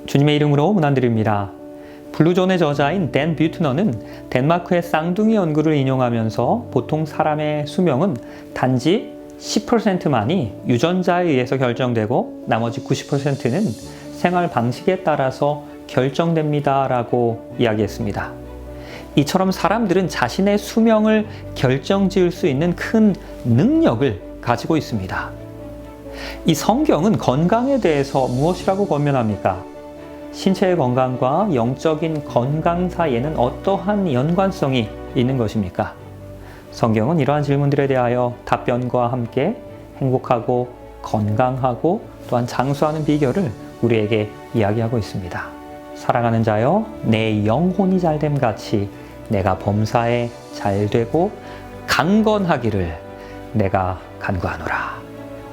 주님의 이름으로 문안드립니다. 블루존의 저자인 댄 뷰트너는 덴마크의 쌍둥이 연구를 인용하면서 보통 사람의 수명은 단지 10%만이 유전자에 의해서 결정되고 나머지 90%는 생활 방식에 따라서 결정됩니다 라고 이야기했습니다. 이처럼 사람들은 자신의 수명을 결정지을 수 있는 큰 능력을 가지고 있습니다. 이 성경은 건강에 대해서 무엇이라고 권면합니까? 신체의 건강과 영적인 건강 사이에는 어떠한 연관성이 있는 것입니까? 성경은 이러한 질문들에 대하여 답변과 함께 행복하고 건강하고 또한 장수하는 비결을 우리에게 이야기하고 있습니다. 사랑하는 자여, 내 영혼이 잘됨 같이 내가 범사에 잘되고 강건하기를 내가 간구하노라.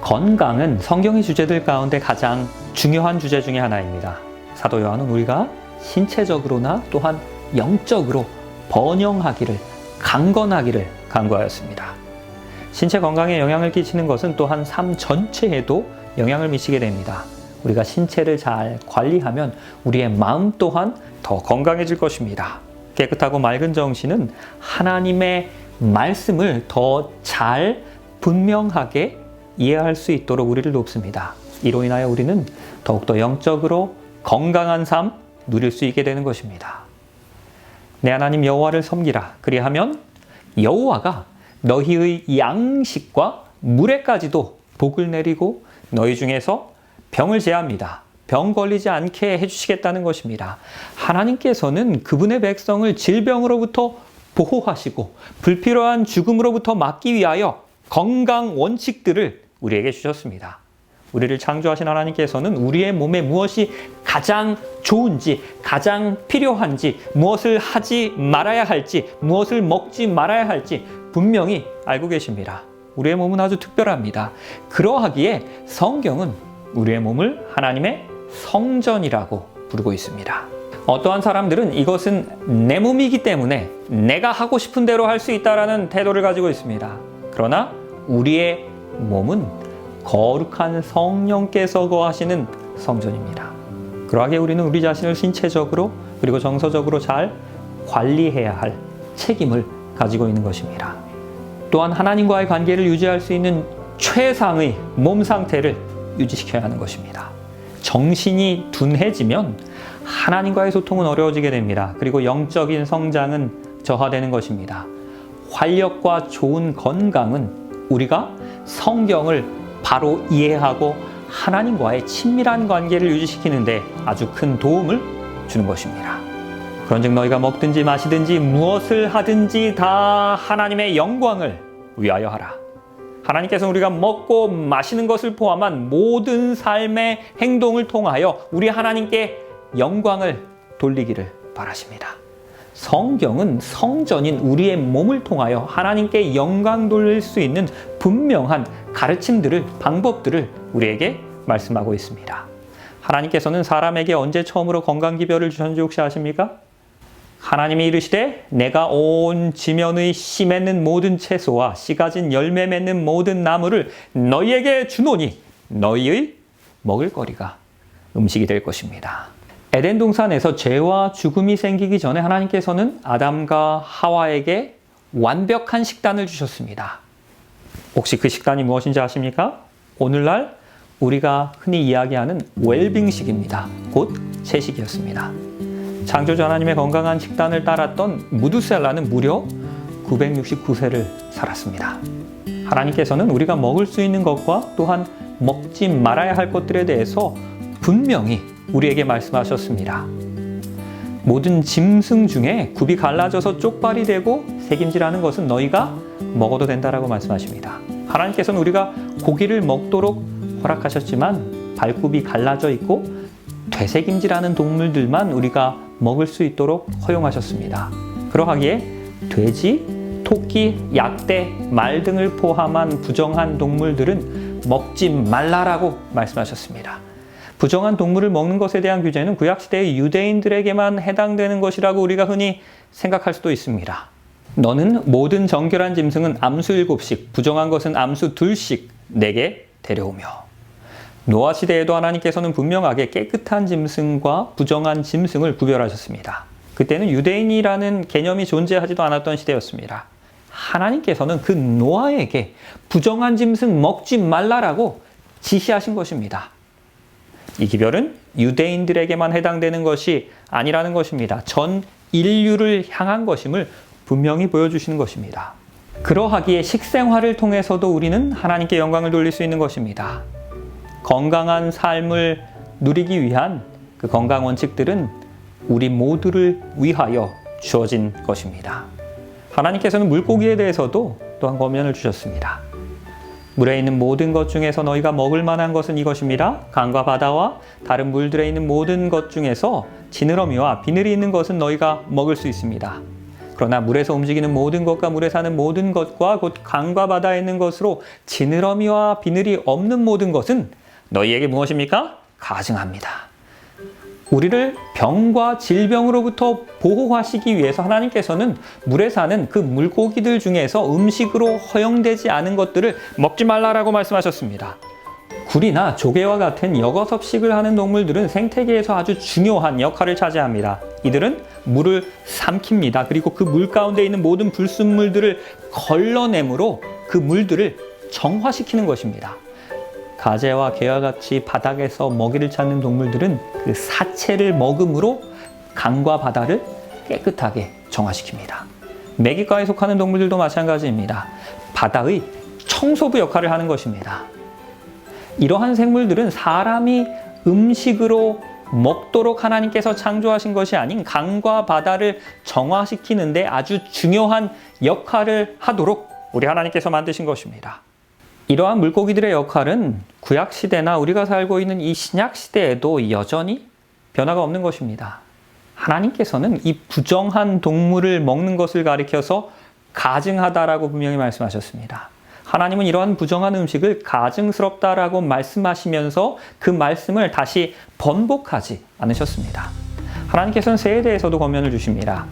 건강은 성경의 주제들 가운데 가장 중요한 주제 중에 하나입니다. 사도 요한은 우리가 신체적으로나 또한 영적으로 번영하기를, 강건하기를 간구하였습니다. 신체 건강에 영향을 끼치는 것은 또한 삶 전체에도 영향을 미치게 됩니다. 우리가 신체를 잘 관리하면 우리의 마음 또한 더 건강해질 것입니다. 깨끗하고 맑은 정신은 하나님의 말씀을 더 잘 분명하게 이해할 수 있도록 우리를 돕습니다. 이로 인하여 우리는 더욱더 영적으로 건강한 삶 누릴 수 있게 되는 것입니다. 내 하나님 여호와를 섬기라. 그리하면 여호와가 너희의 양식과 물에까지도 복을 내리고 너희 중에서 병을 제합니다. 병 걸리지 않게 해주시겠다는 것입니다. 하나님께서는 그분의 백성을 질병으로부터 보호하시고 불필요한 죽음으로부터 막기 위하여 건강 원칙들을 우리에게 주셨습니다. 우리를 창조하신 하나님께서는 우리의 몸에 무엇이 가장 좋은지, 가장 필요한지, 무엇을 하지 말아야 할지, 무엇을 먹지 말아야 할지 분명히 알고 계십니다. 우리의 몸은 아주 특별합니다. 그러하기에 성경은 우리의 몸을 하나님의 성전이라고 부르고 있습니다. 어떠한 사람들은 이것은 내 몸이기 때문에 내가 하고 싶은 대로 할 수 있다라는 태도를 가지고 있습니다. 그러나 우리의 몸은 거룩한 성령께서 거하시는 성전입니다. 그러하기에 우리는 우리 자신을 신체적으로 그리고 정서적으로 잘 관리해야 할 책임을 가지고 있는 것입니다. 또한 하나님과의 관계를 유지할 수 있는 최상의 몸 상태를 유지시켜야 하는 것입니다. 정신이 둔해지면 하나님과의 소통은 어려워지게 됩니다. 그리고 영적인 성장은 저하되는 것입니다. 활력과 좋은 건강은 우리가 성경을 바로 이해하고 하나님과의 친밀한 관계를 유지시키는데 아주 큰 도움을 주는 것입니다. 그런즉 너희가 먹든지 마시든지 무엇을 하든지 다 하나님의 영광을 위하여 하라. 하나님께서는 우리가 먹고 마시는 것을 포함한 모든 삶의 행동을 통하여 우리 하나님께 영광을 돌리기를 바라십니다. 성경은 성전인 우리의 몸을 통하여 하나님께 영광 돌릴 수 있는 분명한 가르침들을, 방법들을 우리에게 말씀하고 있습니다. 하나님께서는 사람에게 언제 처음으로 건강기별을 주셨는지 혹시 아십니까? 하나님이 이르시되 내가 온 지면의 씨 맺는 모든 채소와 씨 가진 열매 맺는 모든 나무를 너희에게 주노니 너희의 먹을거리가 음식이 될 것입니다. 에덴 동산에서 죄와 죽음이 생기기 전에 하나님께서는 아담과 하와에게 완벽한 식단을 주셨습니다. 혹시 그 식단이 무엇인지 아십니까? 오늘날 우리가 흔히 이야기하는 웰빙식입니다. 곧 채식이었습니다. 창조주 하나님의 건강한 식단을 따랐던 무두셀라는 무려 969세를 살았습니다. 하나님께서는 우리가 먹을 수 있는 것과 또한 먹지 말아야 할 것들에 대해서 분명히 우리에게 말씀하셨습니다. 모든 짐승 중에 굽이 갈라져서 쪽발이 되고 새김질하는 것은 너희가 먹어도 된다라고 말씀하십니다. 하나님께서는 우리가 고기를 먹도록 허락하셨지만 발굽이 갈라져 있고 되새김질하는 동물들만 우리가 먹을 수 있도록 허용하셨습니다. 그러하기에 돼지, 토끼, 약대, 말 등을 포함한 부정한 동물들은 먹지 말라라고 말씀하셨습니다. 부정한 동물을 먹는 것에 대한 규제는 구약시대의 유대인들에게만 해당되는 것이라고 우리가 흔히 생각할 수도 있습니다. 너는 모든 정결한 짐승은 암수 7씩, 부정한 것은 암수 2씩 내게 데려오며 노아 시대에도 하나님께서는 분명하게 깨끗한 짐승과 부정한 짐승을 구별하셨습니다. 그때는 유대인이라는 개념이 존재하지도 않았던 시대였습니다. 하나님께서는 그 노아에게 부정한 짐승 먹지 말라라고 지시하신 것입니다. 이 기별은 유대인들에게만 해당되는 것이 아니라는 것입니다. 전 인류를 향한 것임을 분명히 보여주시는 것입니다. 그러하기에 식생활을 통해서도 우리는 하나님께 영광을 돌릴 수 있는 것입니다. 건강한 삶을 누리기 위한 그 건강 원칙들은 우리 모두를 위하여 주어진 것입니다. 하나님께서는 물고기에 대해서도 또한 권면을 주셨습니다. 물에 있는 모든 것 중에서 너희가 먹을 만한 것은 이것입니다. 강과 바다와 다른 물들에 있는 모든 것 중에서 지느러미와 비늘이 있는 것은 너희가 먹을 수 있습니다. 그러나 물에서 움직이는 모든 것과 물에 사는 모든 것과 곧 강과 바다에 있는 것으로 지느러미와 비늘이 없는 모든 것은 너희에게 무엇입니까? 가증합니다. 우리를 병과 질병으로부터 보호하시기 위해서 하나님께서는 물에 사는 그 물고기들 중에서 음식으로 허용되지 않은 것들을 먹지 말라라고 말씀하셨습니다. 굴이나 조개와 같은 역어섭식을 하는 동물들은 생태계에서 아주 중요한 역할을 차지합니다. 이들은 물을 삼킵니다. 그리고 그 물 가운데 있는 모든 불순물들을 걸러내므로 그 물들을 정화시키는 것입니다. 가재와 개와 같이 바닥에서 먹이를 찾는 동물들은 그 사체를 먹음으로 강과 바다를 깨끗하게 정화시킵니다. 메기과에 속하는 동물들도 마찬가지입니다. 바다의 청소부 역할을 하는 것입니다. 이러한 생물들은 사람이 음식으로 먹도록 하나님께서 창조하신 것이 아닌 강과 바다를 정화시키는데 아주 중요한 역할을 하도록 우리 하나님께서 만드신 것입니다. 이러한 물고기들의 역할은 구약시대나 우리가 살고 있는 이 신약시대에도 여전히 변화가 없는 것입니다. 하나님께서는 이 부정한 동물을 먹는 것을 가리켜서 가증하다라고 분명히 말씀하셨습니다. 하나님은 이러한 부정한 음식을 가증스럽다라고 말씀하시면서 그 말씀을 다시 번복하지 않으셨습니다. 하나님께서는 새에 대해서도 권면을 주십니다.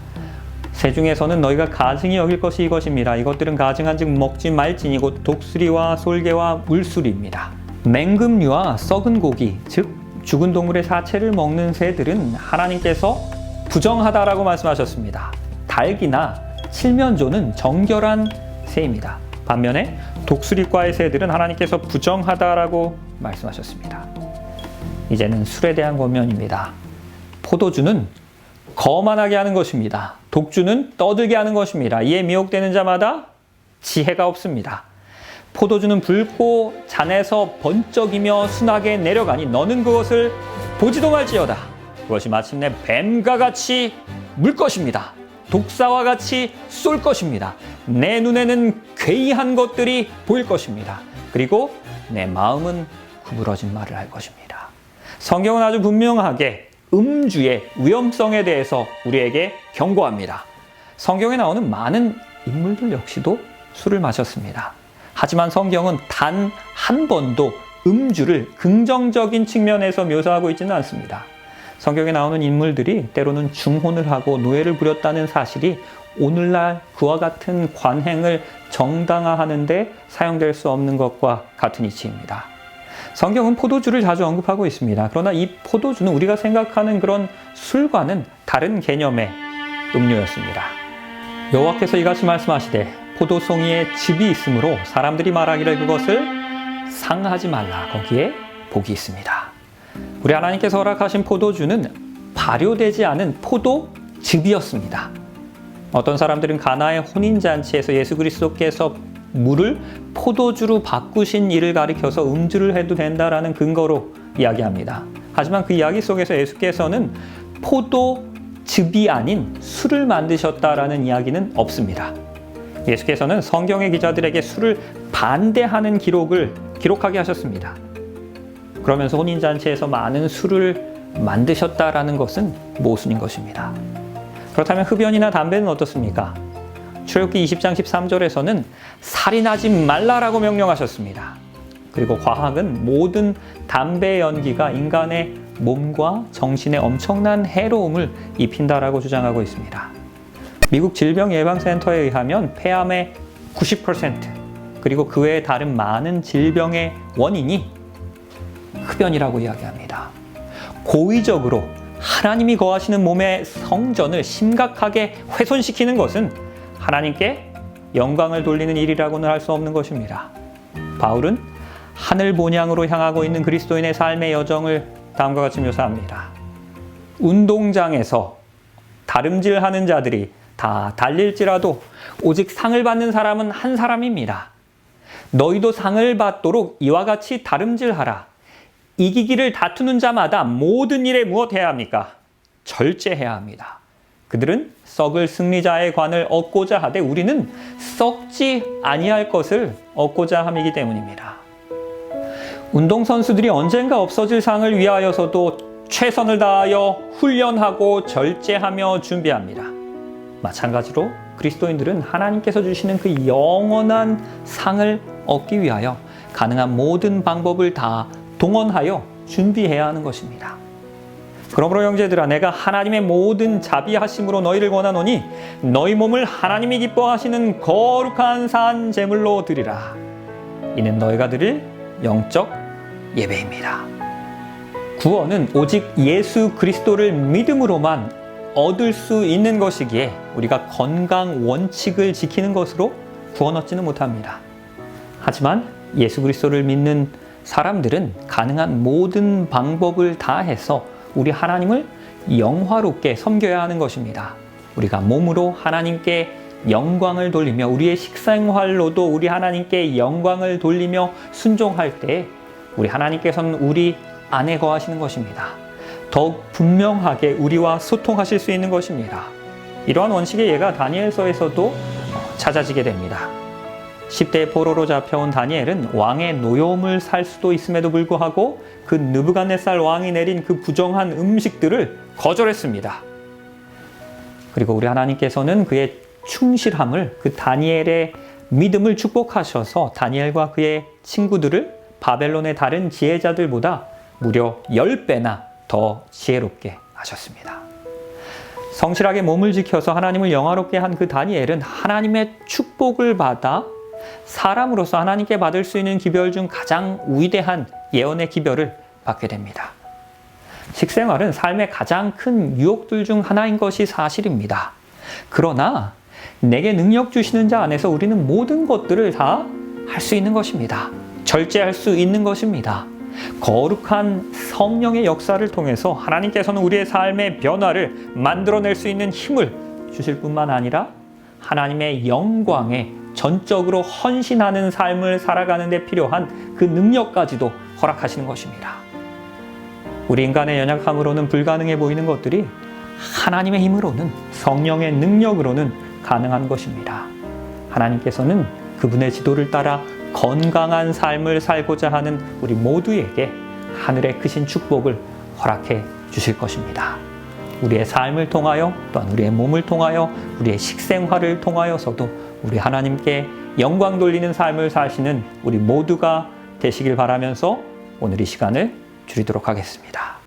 새 중에서는 너희가 가증히 여길 것이 이것입니다. 이것들은 가증한즉 먹지 말지니 곧 독수리와 솔개와 물수리입니다. 맹금류와 썩은 고기, 즉 죽은 동물의 사체를 먹는 새들은 하나님께서 부정하다라고 말씀하셨습니다. 닭이나 칠면조는 정결한 새입니다. 반면에 독수리과의 새들은 하나님께서 부정하다라고 말씀하셨습니다. 이제는 술에 대한 권면입니다. 포도주는 거만하게 하는 것입니다. 독주는 떠들게 하는 것입니다. 이에 미혹되는 자마다 지혜가 없습니다. 포도주는 붉고 잔에서 번쩍이며 순하게 내려가니 너는 그것을 보지도 말지어다. 그것이 마침내 뱀과 같이 물 것입니다. 독사와 같이 쏠 것입니다. 내 눈에는 괴이한 것들이 보일 것입니다. 그리고 내 마음은 구부러진 말을 할 것입니다. 성경은 아주 분명하게 음주의 위험성에 대해서 우리에게 경고합니다. 성경에 나오는 많은 인물들 역시도 술을 마셨습니다. 하지만 성경은 단 한 번도 음주를 긍정적인 측면에서 묘사하고 있지는 않습니다. 성경에 나오는 인물들이 때로는 중혼을 하고 노예를 부렸다는 사실이 오늘날 그와 같은 관행을 정당화하는 데 사용될 수 없는 것과 같은 이치입니다. 성경은 포도주를 자주 언급하고 있습니다. 그러나 이 포도주는 우리가 생각하는 그런 술과는 다른 개념의 음료였습니다. 여호와께서 이같이 말씀하시되 포도송이에 즙이 있으므로 사람들이 말하기를 그것을 상하지 말라. 거기에 복이 있습니다. 우리 하나님께서 허락하신 포도주는 발효되지 않은 포도즙이었습니다. 어떤 사람들은 가나의 혼인잔치에서 예수 그리스도께서 물을 포도주로 바꾸신 일을 가리켜서 음주를 해도 된다라는 근거로 이야기합니다. 하지만 그 이야기 속에서 예수께서는 포도즙이 아닌 술을 만드셨다라는 이야기는 없습니다. 예수께서는 성경의 기자들에게 술을 반대하는 기록하게 하셨습니다. 그러면서 혼인잔치에서 많은 술을 만드셨다라는 것은 모순인 것입니다. 그렇다면 흡연이나 담배는 어떻습니까? 출애굽기 20장 13절에서는 살인하지 말라라고 명령하셨습니다. 그리고 과학은 모든 담배 연기가 인간의 몸과 정신에 엄청난 해로움을 입힌다라고 주장하고 있습니다. 미국 질병예방센터에 의하면 폐암의 90% 그리고 그 외에 다른 많은 질병의 원인이 흡연이라고 이야기합니다. 고의적으로 하나님이 거하시는 몸의 성전을 심각하게 훼손시키는 것은 하나님께 영광을 돌리는 일이라고는 할 수 없는 것입니다. 바울은 하늘 본향으로 향하고 있는 그리스도인의 삶의 여정을 다음과 같이 묘사합니다. 운동장에서 다름질하는 자들이 다 달릴지라도 오직 상을 받는 사람은 한 사람입니다. 너희도 상을 받도록 이와 같이 다름질하라. 이기기를 다투는 자마다 모든 일에 무엇해야 합니까? 절제해야 합니다. 그들은 썩을 승리자의 관을 얻고자 하되 우리는 썩지 아니할 것을 얻고자 함이기 때문입니다. 운동선수들이 언젠가 없어질 상을 위하여서도 최선을 다하여 훈련하고 절제하며 준비합니다. 마찬가지로 그리스도인들은 하나님께서 주시는 그 영원한 상을 얻기 위하여 가능한 모든 방법을 다 동원하여 준비해야 하는 것입니다. 그러므로 형제들아, 내가 하나님의 모든 자비하심으로 너희를 권하노니 너희 몸을 하나님이 기뻐하시는 거룩한 산 제물로 드리라. 이는 너희가 드릴 영적 예배입니다. 구원은 오직 예수 그리스도를 믿음으로만 얻을 수 있는 것이기에 우리가 건강 원칙을 지키는 것으로 구원 얻지는 못합니다. 하지만 예수 그리스도를 믿는 사람들은 가능한 모든 방법을 다해서 우리 하나님을 영화롭게 섬겨야 하는 것입니다. 우리가 몸으로 하나님께 영광을 돌리며 우리의 식생활로도 우리 하나님께 영광을 돌리며 순종할 때 우리 하나님께서는 우리 안에 거하시는 것입니다. 더욱 분명하게 우리와 소통하실 수 있는 것입니다. 이러한 원칙의 예가 다니엘서에서도 찾아지게 됩니다. 10대의 포로로 잡혀온 다니엘은 왕의 노여움을 살 수도 있음에도 불구하고 그 느부갓네살 왕이 내린 그 부정한 음식들을 거절했습니다. 그리고 우리 하나님께서는 그의 충실함을, 그 다니엘의 믿음을 축복하셔서 다니엘과 그의 친구들을 바벨론의 다른 지혜자들보다 무려 10배나 더 지혜롭게 하셨습니다. 성실하게 몸을 지켜서 하나님을 영화롭게 한 그 다니엘은 하나님의 축복을 받아 사람으로서 하나님께 받을 수 있는 기별 중 가장 위대한 예언의 기별을 받게 됩니다. 식생활은 삶의 가장 큰 유혹들 중 하나인 것이 사실입니다. 그러나 내게 능력 주시는 자 안에서 우리는 모든 것들을 다 할 수 있는 것입니다. 절제할 수 있는 것입니다. 거룩한 성령의 역사를 통해서 하나님께서는 우리의 삶의 변화를 만들어낼 수 있는 힘을 주실 뿐만 아니라 하나님의 영광에 전적으로 헌신하는 삶을 살아가는 데 필요한 그 능력까지도 허락하시는 것입니다. 우리 인간의 연약함으로는 불가능해 보이는 것들이 하나님의 힘으로는, 성령의 능력으로는 가능한 것입니다. 하나님께서는 그분의 지도를 따라 건강한 삶을 살고자 하는 우리 모두에게 하늘의 크신 축복을 허락해 주실 것입니다. 우리의 삶을 통하여, 또한 우리의 몸을 통하여, 우리의 식생활을 통하여서도 우리 하나님께 영광 돌리는 삶을 사시는 우리 모두가 되시길 바라면서 오늘 이 시간을 줄이도록 하겠습니다.